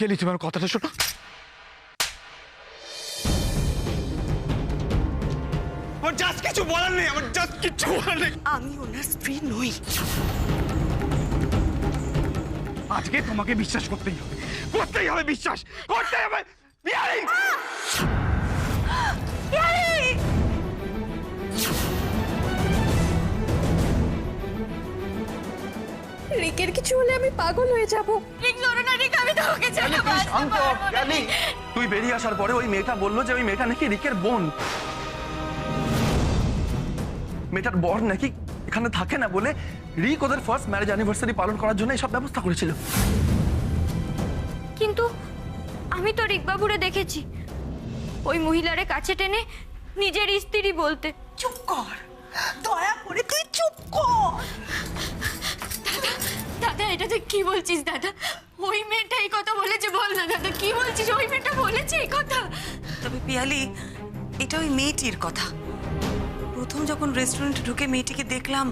পিয়ালি, তুমি আমার কথাটা শোনো। আমার জাস্ট কিছু বলার নেই, আমার জাস্ট কিছু বলার নেই। আমি ওনার স্ত্রী নই। আজকে তোমাকে বিশ্বাস করতেই হবে, করতেই হবে, বিশ্বাস করতেই হবে। পিয়ালি, রিকের কিছু হলে আমি পাগল হয়ে যাব। রিক ধরো না, রিক, আমি তোমাকে ছেড়ে বাঁচতে পারবো না। তুই বেরিয়ে আসার পরে ওই মেয়েটা বললো যে ওই মেয়েটা নাকি রিকের বোন। মেয়েটার বর নাকি এখানে থাকে না বলে রিক ওদের ফার্স্ট ম্যারেজ অ্যানিভার্সারি পালন করার জন্য এসব ব্যবস্থা করেছিল। কিন্তু আমি তো রিক বাবুরে দেখেছি ওই মহিলারে কাছে টেনে নিজের স্ত্রী বলতে। চুপ কর, দয়া করে তুই চুপ কর। দাদা, এটা তুই কি বলছিস? দাদা, ওই মেয়েটা এই কথা বলেছে? বল না দাদা, কি বলছিস? ওই মেয়েটা বলেছে এই কথা? তবে পিয়ালি, এটা ওই মেয়েটির কথা। প্রথম যখন রেস্টুরেন্টে ঢুকে মেয়েটিকে দেখলাম,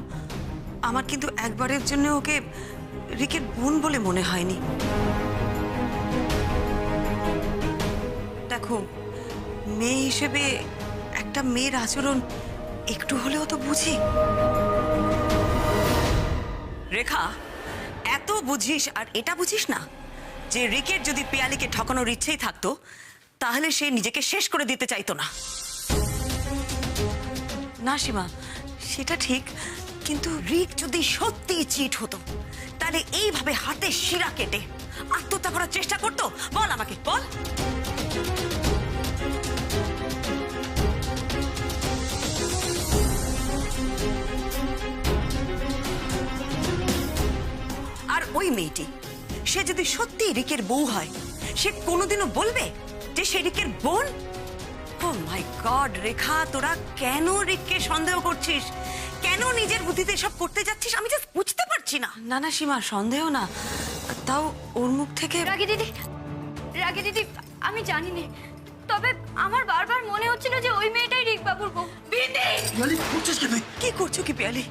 আমার কিন্তু একবারের জন্য ওকে রিকের বোন বলে মনে হয়নি। দেখো, মেয়ে হিসেবে একটা মেয়ের আচরণ একটু হলেও তো বুঝি। রেখা, এত বুঝিস আর এটা বুঝিস না যে রিকের যদি পিয়ালিকে ঠকানোর ইচ্ছেই থাকতো তাহলে সে নিজেকে শেষ করে দিতে চাইতো না। না সীমা, সেটা ঠিক, কিন্তু রিক যদি সত্যি চিট হতো তাহলে এইভাবে হাতে শিরা কেটে আত্মহত্যা করার চেষ্টা করতো? বল আমাকে, বল। আর ওই মেয়েটি, সে যদি সত্যি রিকের বউ হয়, সে কোনোদিনও বলবে যে সে রিকের বোন? ও মাই গড রেখা, তোরা কেন রিককে সন্দেহ করছিস? কেন নিজের বুদ্ধিতে সব করতে যাচ্ছিস? আমি জাস্ট বুঝতে পারছি না। না না সীমা, সন্দেহ না, তাও ওর মুখ থেকে। রাগী দিদি, আমি জানি না, তবে আমার বারবার মনে হচ্ছিল যে ওই মেয়েটাই রিক বাবুর বউ। বিন্দি, কি করছো কি পিয়ালি?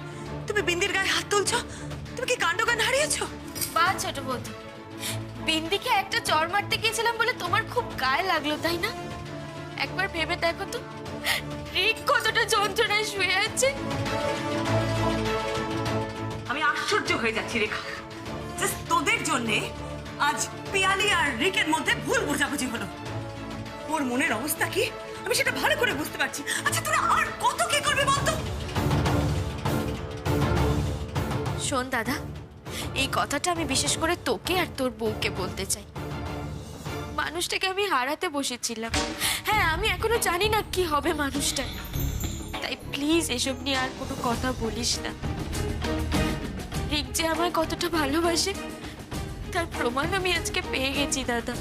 তুমি বিন্দির গায়ে হাত তুলছো? তুমি কি কাণ্ডজ্ঞান হারিয়েছো? বা ছোট বৌদি, বিন্দিকে একটা চড় মারতে গিয়েছিলাম বলে তোমার খুব গায়ে লাগলো, তাই না? একবার ভেবে দেখো তো, রিক কতটা যন্ত্রণায় শুয়ে আছে। আমি আশ্চর্য হয়ে যাচ্ছি রেখা, জাস্ট তোদের জন্য আজ পিয়ালি আর রিকের মধ্যে ভুল বোঝাবুঝি হলো। ওর মনের অবস্থা কি আমি সেটা ভালো করে বুঝতে পারছি। আচ্ছা তোরা আর কত কি করবে বলতো? শোন দাদা, এই কথাটা আমি বিশেষ করে তোকে আর তোর বউকে বলতে চাই। মানুষটাকে আমি হারাতে বসেছিলাম। হ্যাঁ, আমি এখনো জানি না কি হবে মানুষটা, তাই প্লিজ এসব নিয়ে আর কোনো কথা বলিস না। রিক যে আমায় কতটা ভালোবাসে তার প্রমাণ আমি আজকে পেয়ে গেছি দাদা।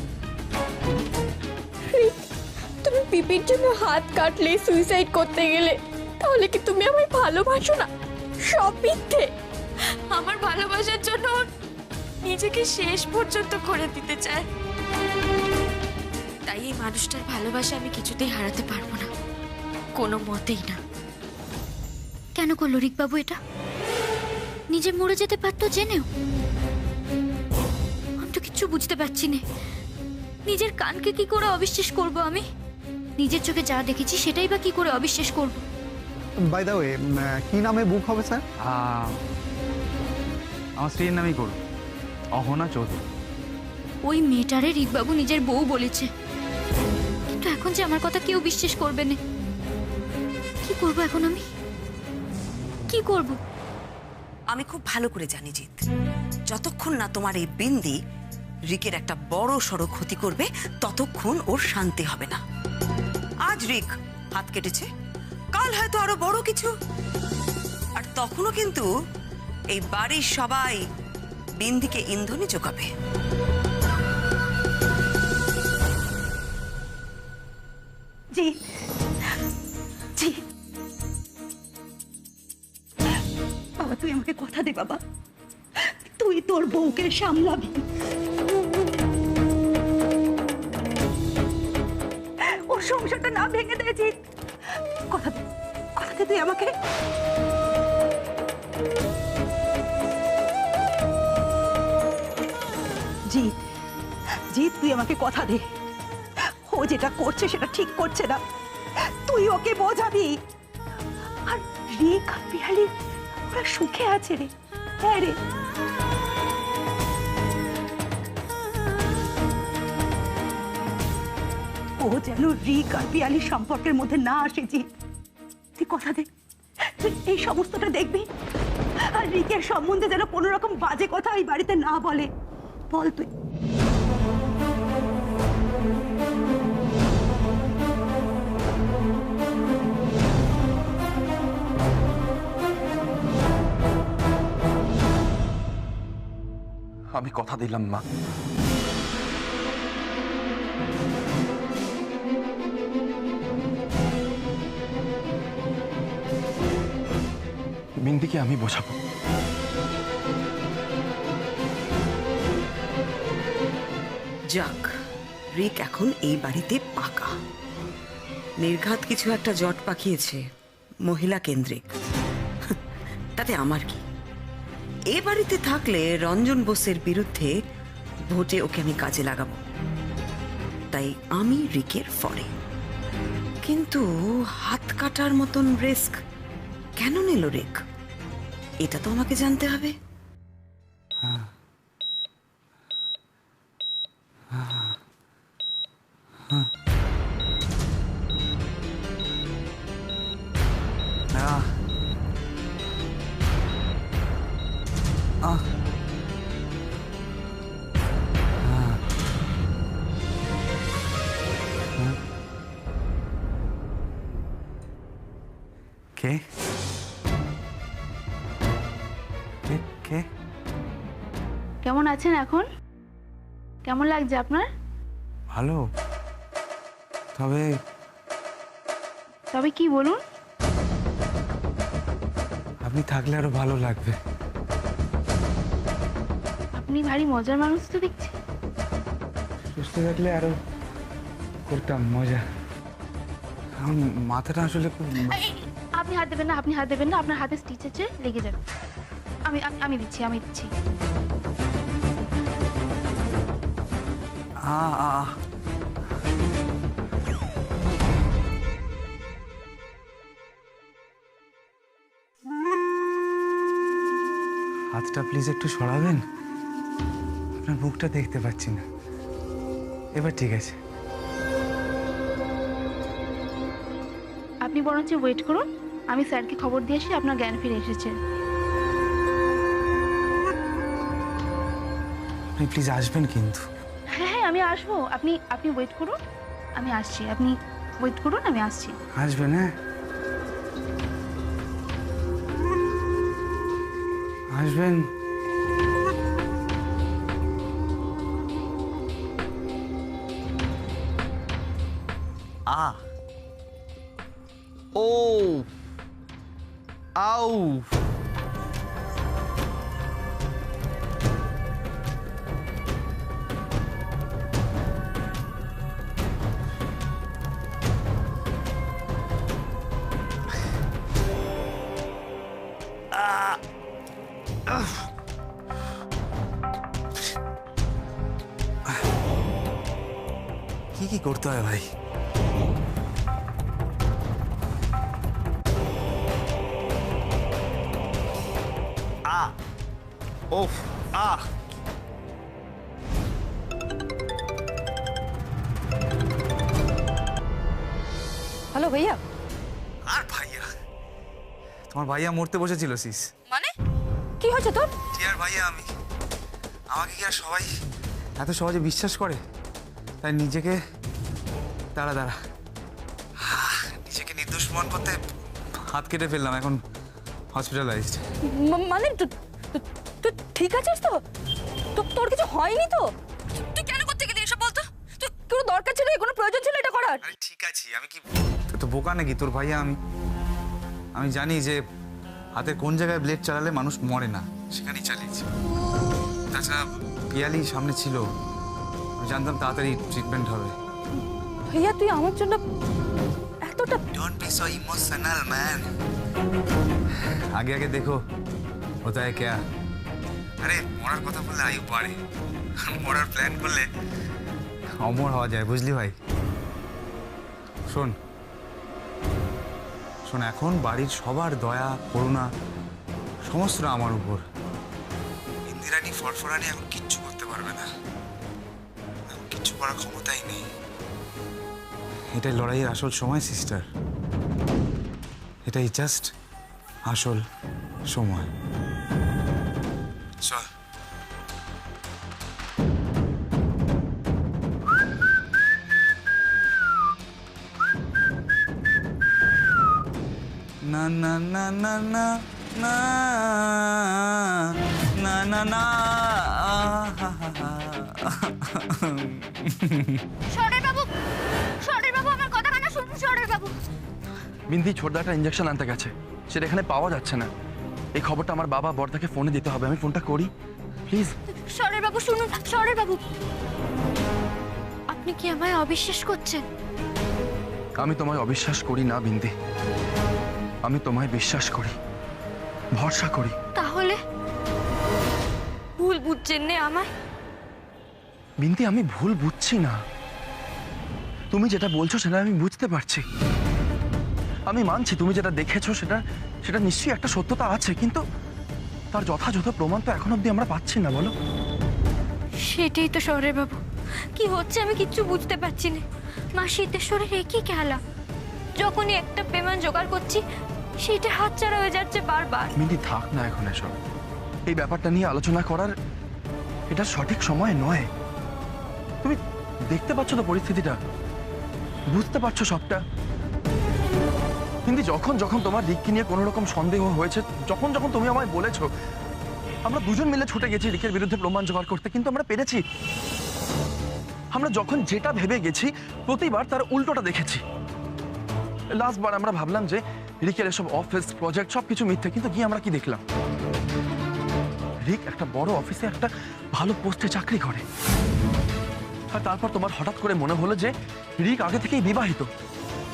তুমি পিপির জন্য হাত কাটলে, সুইসাইড করতে গেলে, তাহলে কি তুমি আমায় ভালোবাসো না? সব মিথ্যে। আমার ভালোবাসার জন্য ও নিজেকে শেষ পর্যন্ত করে দিতে চায়, তাই এই মানুষটার ভালোবাসা আমি কিছুতেই হারাতে পারবো না, কোনো মতেই না। কেন করলো রিক বাবু এটা? নিজে মরে যেতে পারতো জেনেও? আমি তো কিচ্ছু বুঝতে পারছি না। নিজের কানকে কি করে অবিশ্বাস করব আমি? নিজের চোখে যা দেখেছি সেটাই বা কি করে অবিশ্বাস করব? বাই দ্য ওয়ে, কি নামে বুক হবে স্যার? আমার স্ত্রীর নামই করো, অহনা চৌধুরী। ওই মেয়েটারে রিক বাবু নিজের বউ বলেছে, কিন্তু এখন যে আমার কথা কেউ বিশ্বাস করবে না। কি করব এখন আমি? কি করব? আমি খুব ভালো করে জানি জিৎ, যতক্ষণ না তোমার এই বিন্দি রিকের একটা বড় সড়ো ক্ষতি করবে ততক্ষণ ওর শান্তি হবে না। আজ রিক হাত কেটেছে, কাল হয়তো আরো বড় কিছু, আর তখনও কিন্তু এই বাড়ির সবাই বিন্দিকে ইন্ধনই যোগাবে। জি জি বাবা, তুই আমাকে কথা দে বাবা, তুই তোর বউকে সামলাবি। ওর সংসারটা না ভেঙে দেয় জিৎ, কথা দে, কথা দে তুই আমাকে। জিৎ জিৎ, তুই আমাকে কথা দে, ও যেটা করছে সেটা ঠিক করছে না, তুই ওকে বোঝাবি। আর রিক আর পিয়ালি ওরা সুখে আছে রে। হ্যাঁ রে, ও যেন রিক আর পিয়ালির সম্পর্কের মধ্যে না আসে। জিৎ, তুই কথা দে, তুই এই সমস্তটা দেখবি। আর রিকের সম্বন্ধে যেন কোনো রকম বাজে কথা এই বাড়িতে না বলে, বল তুই। আমি কথা দিলাম মা। বিন্দিকে আমি বোঝাবো। যাক, রিক এখন এই বাড়িতে পাকা। নির্ঘাত কিছু একটা জট পাকিয়েছে, মহিলা কেন্দ্রিক। তাতে আমার কি? এ বাড়িতে থাকলে রঞ্জন বোসের বিরুদ্ধে ভোটে ওকে আমি কাজে লাগাবো। তাই আমি রিকের ফরে। কিন্তু হাত কাটার মতন রিস্ক কেন নিল রিক? এটা তো আমাকে জানতে হবে। কে কে কে কেমন আছেন এখন? কেমন লাগছে আপনার? ভালো, তবে তবে কি বলুন? আপনি থাকলে আরো ভালো লাগবে। আপনি ভারী মজার মানুষ তো দেখছি। সুস্থ থাকলে আরো করতাম মজা। আমার মাথাটা আসলে খুব এই, আপনি হাত দেবেন না, আপনি হাত দেবেন না, আপনার হাতে স্টিচ আছে, লেগে যাবে। আমি আমি আমি দিচ্ছি, আমি দিচ্ছি। হাতটা প্লিজ একটু সরাবেন, আপনার মুখটা দেখতে পাচ্ছি না। এবার ঠিক আছে। আপনি বরঞ্চ ওয়েট করুন, আমি স্যারকে খবর দিয়ে আসি আপনার জ্ঞান ফিরে এসেছে। আপনি প্লিজ আসবেন কিন্তু। হ্যাঁ হ্যাঁ, আমি আসবো। আপনি আপনি ওয়েট করুন, আমি আসছি। আপনি ওয়েট করুন, আমি আসছি। আসবেন? হ্যাঁ, আসবেন। ও আউ কি করতে হয় ভাই? ওফ হ্যালো ভাইয়া। আর ভাইয়া, তোমার ভাইয়া মরতে বসেছিল সিস। মানে কি হয়েছে তোর? টিয়ার ভাইয়া আমি। আমাকে কি আর সবাই এত সহজে বিশ্বাস করে? তাই নিজেকে দাঁড়া নিজেকে নির্দোষ প্রমাণ করতে হাত কেটে ফেললাম। এখন হসপিটালাইজড। মানে তুই ঠিক আছিস তো? তোর কিছু হয়নি তো? তুই কেন করতে গেলি এসব বলতো? তুই কোনো দরকার ছিল, কোনো প্রয়োজন ছিল এটা করার? আরে ঠিক আছি আমি। কি তুই তো বোকা নাকি? তোর ভাইয়া আমি জানি যে হাতে কোন জায়গায় ব্লেড চালালে মানুষ মরে না, সেখানেই চালিয়েছি। তাছাড়া পিয়ালি সামনে ছিল, আমি জানতাম তাড়াতাড়ি ট্রিটমেন্ট হবে। ভাইয়া তুই আমার জন্য এতটা... don't be so emotional man. আগে দেখো होता है क्या? আরে মরার কথা বললে আয়ু বাড়ে, মরার প্ল্যান করলে অমর হওয়া যায়, বুঝলি ভাই? শোন শোন, এখন বাড়ির সবার দয়া করুণা সমস্তটা আমার উপর। ইন্দিরানি ফরফরানি এখন কিচ্ছু করতে পারবে না, এখন কিচ্ছু করার ক্ষমতাই নেই। এটাই লড়াইয়ের আসল সময় সিস্টার, এটাই জাস্ট আসল সময়। চল। না না না না না না না না না। শরীর বাবু, শরীর বাবু, আমার কথা কানা শুনুন শরীর বাবু। বিন্দি ছোটদা একটা ইঞ্জেকশন আনতে গেছে, সেটা এখানে পাওয়া যাচ্ছে না। এই খবরটা আমার বাবা বর্দাকে ফোনে দিতে হবে, আমি ফোনটা করি প্লিজ। শরীর বাবু শুনুন, শরীর বাবু, আপনি কি আমায় অবিশ্বাস করছেন? আমি তোমায় অবিশ্বাস করি না বিন্দি, আমি তোমায় বিশ্বাস করি, ভরসা করি। তাহলে ভুল বুঝছেন না আমায়? বিন্দি আমি ভুল বুঝছি না, তুমি যেটা বলছো সেটা আমি বুঝতে পারছি। আমি মানছি তুমি যেটা দেখেছো সেটা সেটা নিশ্চয়ই একটা সত্যতা আছে, কিন্তু তার যথাযথ প্রমাণ তো এখন অবধি আমরা পাচ্ছি না, বলো? সেটাই তো শরীর বাবু, কি হচ্ছে আমি কিচ্ছু বুঝতে পারছি না। মা সিদ্ধেশ্বরের একই খেলা, যখনই একটা পেমান জোগাড় করছি সেটা হাতছাড়া হয়ে যাচ্ছে বারবার। বিন্দি থাক না এখন এসব, এই ব্যাপারটা নিয়ে আলোচনা করার এটা সঠিক সময় নয়। তুমি দেখতে পাচ্ছ তো পরিস্থিতিটা, বুঝতে পারছো সবটা। কিন্তু যখন যখন তোমার রিককে নিয়ে কোনো রকম সন্দেহ হয়েছে, যখন যখন তুমি আমায় বলেছো, আমরা দুজন মিলে ছুটে গেছি রিকের বিরুদ্ধে প্রমাণ জোগাড় করতে, কিন্তু আমরা পেরেছি। আমরা যখন যেটা ভেবে গেছি প্রতিবার তার উল্টোটা দেখেছি। লাস্ট বার আমরা ভাবলাম যে রিকের এসব অফিস প্রজেক্ট সবকিছু মিথ্যে, কিন্তু গিয়ে আমরা কি দেখলাম, রিক একটা বড় অফিসে একটা ভালো পোস্টে চাকরি করে। আর তারপর তোমার হঠাৎ করে মনে হলো যে রিক আগে থেকেই বিবাহিত,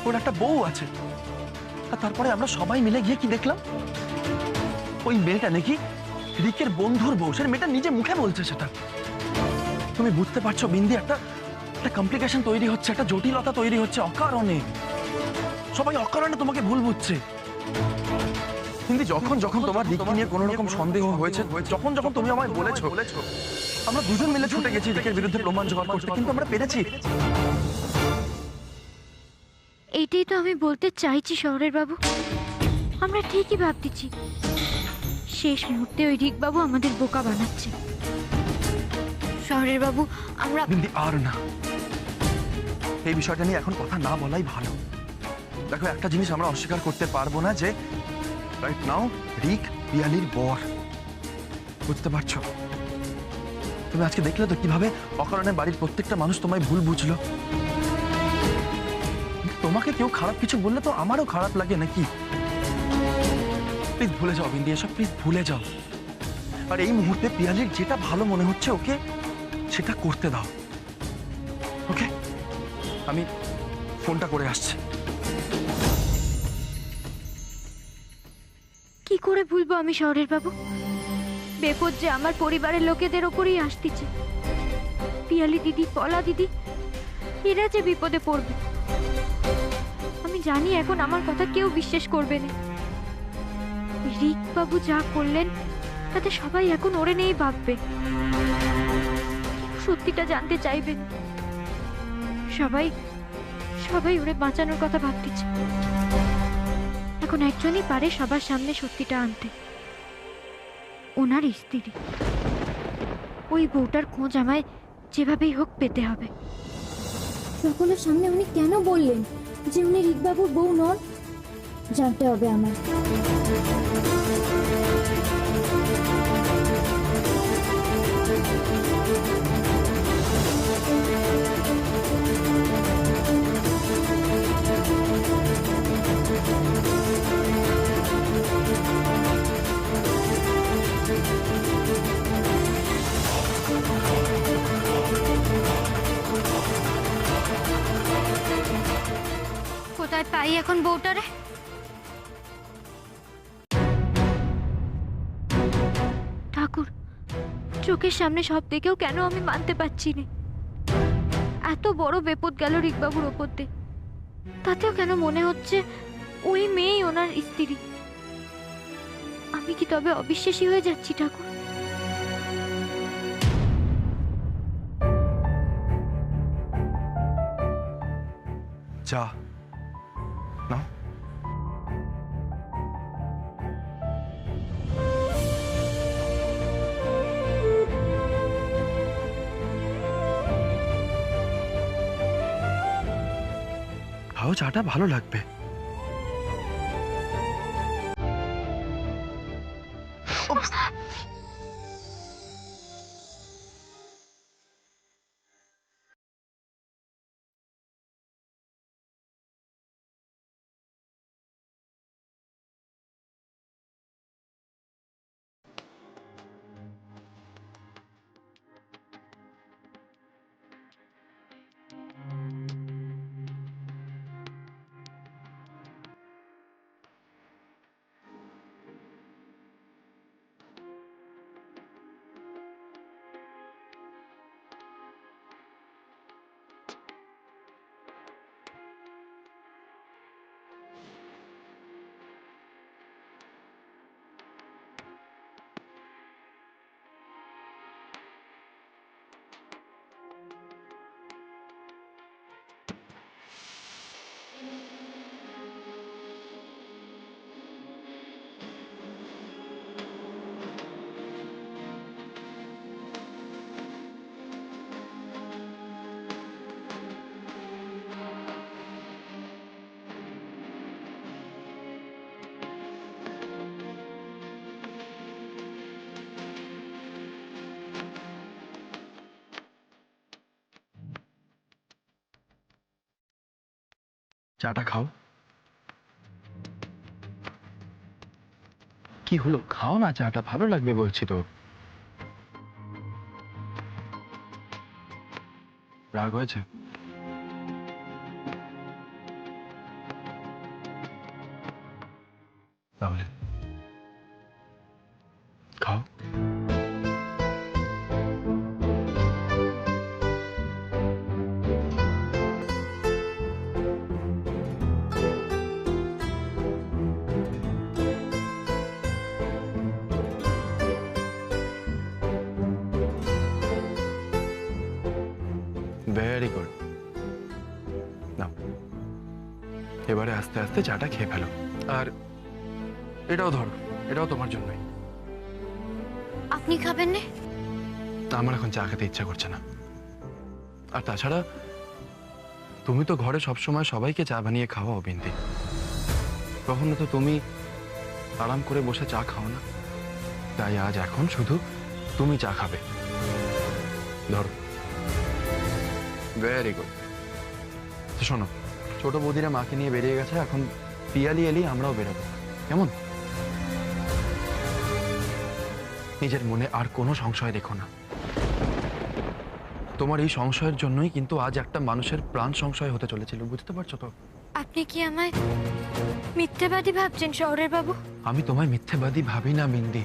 ওর একটা বউ আছে। আর তারপরে আমরা সবাই মিলে গিয়ে কি দেখলাম, ওই মেয়েটা নাকি রিকের বন্ধুর বউ। সে মেয়েটা নিজে মুখে বলছে সেটা। তুমি বুঝতে পারছো বিন্দি, একটা কমপ্লিকেশন তৈরি হচ্ছে, একটা জটিলতা তৈরি হচ্ছে অকারণে। সবাই অকারণে তোমাকে ভুল বুঝছে। কিন্তু যখন যখন তোমার রিক নিয়ে কোনো রকম সন্দেহ হয়েছে, যখন যখন তুমি আমায় বলেছো, আমরা দুজন মিলে ছুটে গেছি রিকের বিরুদ্ধে প্রমাণ জোগাড় করতে, কিন্তু আমরা পেরেছি। এইটাই তো আমি বলতে চাইছি শহরের বাবু, আমরা ঠিকই ভাবতেছি, শেষ মুহূর্তে ওই রিক বাবু আমাদের বোকা বানাচ্ছে। শহরের বাবু আমরা বিন্দি আর না, এই বিষয়টা নিয়ে এখন কথা না বলাই ভালো। দেখো, একটা জিনিস আমরা অস্বীকার করতে পারবো না যে রাইট নাও রিক পিয়ালির বর। বুঝতে পারছো? তুমি আজকে দেখলে তো কিভাবে অকারণে বাড়ির প্রত্যেকটা মানুষ তোমায় ভুল বুঝলো। তোমাকে কেউ খারাপ কিছু বললে তো আমারও খারাপ লাগে নাকি? প্লিজ ভুলে যাও বিন্দি, এসব প্লিজ ভুলে যাও। আর এই মুহূর্তে পিয়ালির যেটা ভালো মনে হচ্ছে ওকে সেটা করতে দাও, ওকে? আমি ফোনটা করে আসছি। কি করে ভুলবো আমি শহরের বাবু? বিপদ যে আমার পরিবারের লোকেদের ওপরই আসতেছে। পিয়ালি দিদি, পলা দিদি, এরা যে বিপদে পড়বে। আমি জানি এখন আমার কথা কেউ বিশ্বাস করবে না। রিক বাবু যা করলেন তাতে সবাই এখন ওরে নিয়েই ভাববে, সত্যিটা জানতে চাইবেন। সবাই সবাই ওরে বাঁচানোর কথা ভাবতেছে। এখন একজনই পারে সবার সামনে সত্যিটা আনতে, ওনার স্ত্রী। ওই বউটার খোঁজ আমায় যেভাবেই হোক পেতে হবে। সকলের সামনে উনি কেন বললেন যে উনি রিকবাবুর বউ নন? জানতে হবে আমার। কোথায় পাই এখন বউটারে? ঠাকুর, চোখের সামনে সব দেখেও কেন আমি মানতে পারছি না? এত বড় বিপদ গেল রিকবাবুর ওপর দিয়ে, তাতেও কেন মনে হচ্ছে ওই মেয়েই ওনার স্ত্রী। আমি কি তবে অবিশ্বাসী হয়ে যাচ্ছি ঠাকুর? চা না, খাও, চাটা ভালো লাগবে। চাটা খাও। কি হলো, খাও না চাটা, ভালো লাগবে বলছি তো। রাগ হয়েছে? তাহলে খাও। Very good. নাও, এবারে আস্তে আস্তে চাটা খেয়ে ফেলো। আর এটাও ধরো, এটাও তোমার জন্যই। আপনি খাবেন না? আমার এখন চা খেতে ইচ্ছা করছে না। আর তাছাড়া তুমি তো ঘরে সবসময় সবাইকে চা বানিয়ে খাওয়াও বিন্দি, কখনো তো তুমি আরাম করে বসে চা খাও না। তাই আজ এখন শুধু তুমি চা খাবে। ধরো। Very good. শোনো, ছোট বৌদিরা মাকে নিয়ে বেরিয়ে গেছে, এখন পিয়ালি এলি আমরাও বেরোবো, কেমন? নিজের মনে আর কোনো সংশয় রেখো না। তোমার এই সংশয়ের জন্যই কিন্তু আজ একটা মানুষের প্রাণ সংশয় হতে চলেছিল, বুঝতে পারছো তো? আপনি কি আমায় মিথ্যেবাদী ভাবছেন শহরের বাবু? আমি তোমায় মিথ্যেবাদী ভাবি না মিন্দি।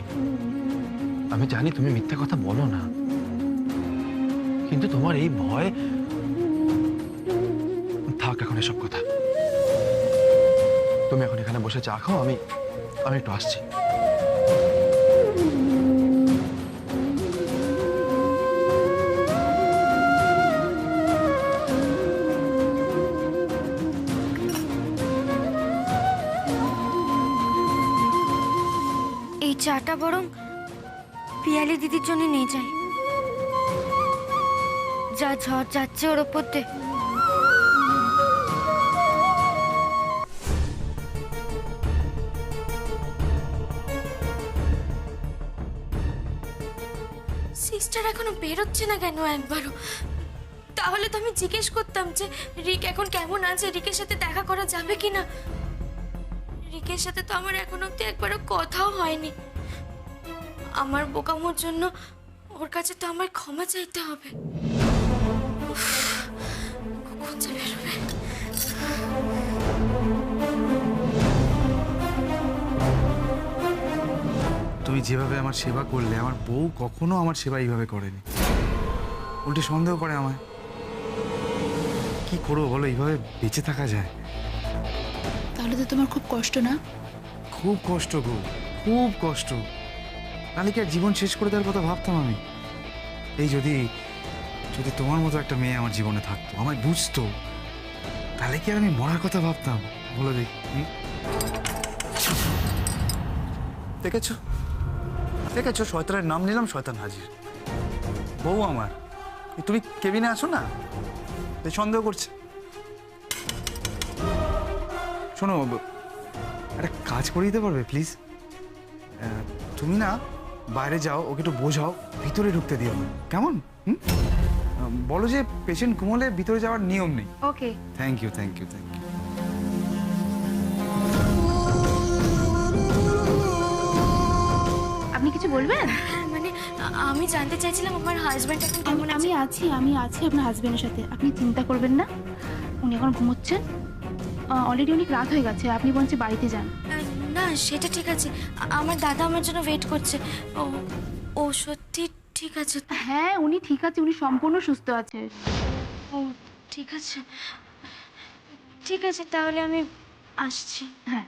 আমি জানি তুমি মিথ্যে কথা বলো না, কিন্তু তোমার এই ভয়। থাক এখন এসব কথা, তুমি এখন এখানে বসে চা খাও, আমি একটু আসছি। এই চাটা বরং পিয়ালি দিদির জন্য নিয়ে যাই, যা ঝড় যাচ্ছে ওর ওপর দিয়ে। সিস্টার এখনো বেরোচ্ছে না কেন একবারও? তাহলে তো আমি জিজ্ঞেস করতাম যে রিক এখন কেমন আছে, রিকের সাথে দেখা করা যাবে কিনা। রিকের সাথে তো আমার এখন অব্দি একবারও কথাও হয়নি। আমার বোকামোর জন্য ওর কাছে তো আমার ক্ষমা চাইতে হবে। উফ, কখন যে বেরোবে। তুমি যেভাবে আমার সেবা করলে, আমার বউ কখনো আমার সেবা এইভাবে করেনি, উল্টে সন্দেহ করে আমায়। কি করবো বলো, এইভাবে বেঁচে থাকা যায়? তাহলে তো তোমার খুব কষ্ট না? খুব কষ্ট গো, খুব কষ্ট। তাহলে কি আর জীবন শেষ করে দেওয়ার কথা ভাবতাম আমি? এই যদি যদি তোমার মতো একটা মেয়ে আমার জীবনে থাকতো, আমায় বুঝতো, তাহলে কি আর আমি মরার কথা ভাবতাম? বলো দেখি। দেখেছো দেখেছো, শয়তানের নাম নিলাম, শয়তান হাজির। বউ আমার, তুমি কেবিনে আসো না, এই সন্দেহ করছে। শোনো, একটা কাজ করে দিতে পারবে প্লিজ? তুমি না বাইরে যাও, ওকে একটু বোঝাও, ভিতরে ঢুকতে দিও না, কেমন? বলো যে পেশেন্ট ঘুমোলে ভিতরে যাওয়ার নিয়ম নেই। Okay. Thank you, thank you, thank you. আপনি কিছু বলবেন? হ্যাঁ মানে আমি জানতে চাইছিলাম আমার হাজব্যান্ড এখন কেমন আছে। আমি আছি আপনার হাজবেন্ডের সাথে, আপনি চিন্তা করবেন না। উনি এখন ঘুমোচ্ছেন, অলরেডি অনেক রাত হয়ে গেছে, আপনি বলছে বাড়িতে যান। না সেটা ঠিক আছে, আমার দাদা আমার জন্য ওয়েট করছে। ও ও সত্যি ঠিক আছে? হ্যাঁ উনি ঠিক আছে, উনি সম্পূর্ণ সুস্থ আছে। ও ঠিক আছে, ঠিক আছে, তাহলে আমি আসছি। হ্যাঁ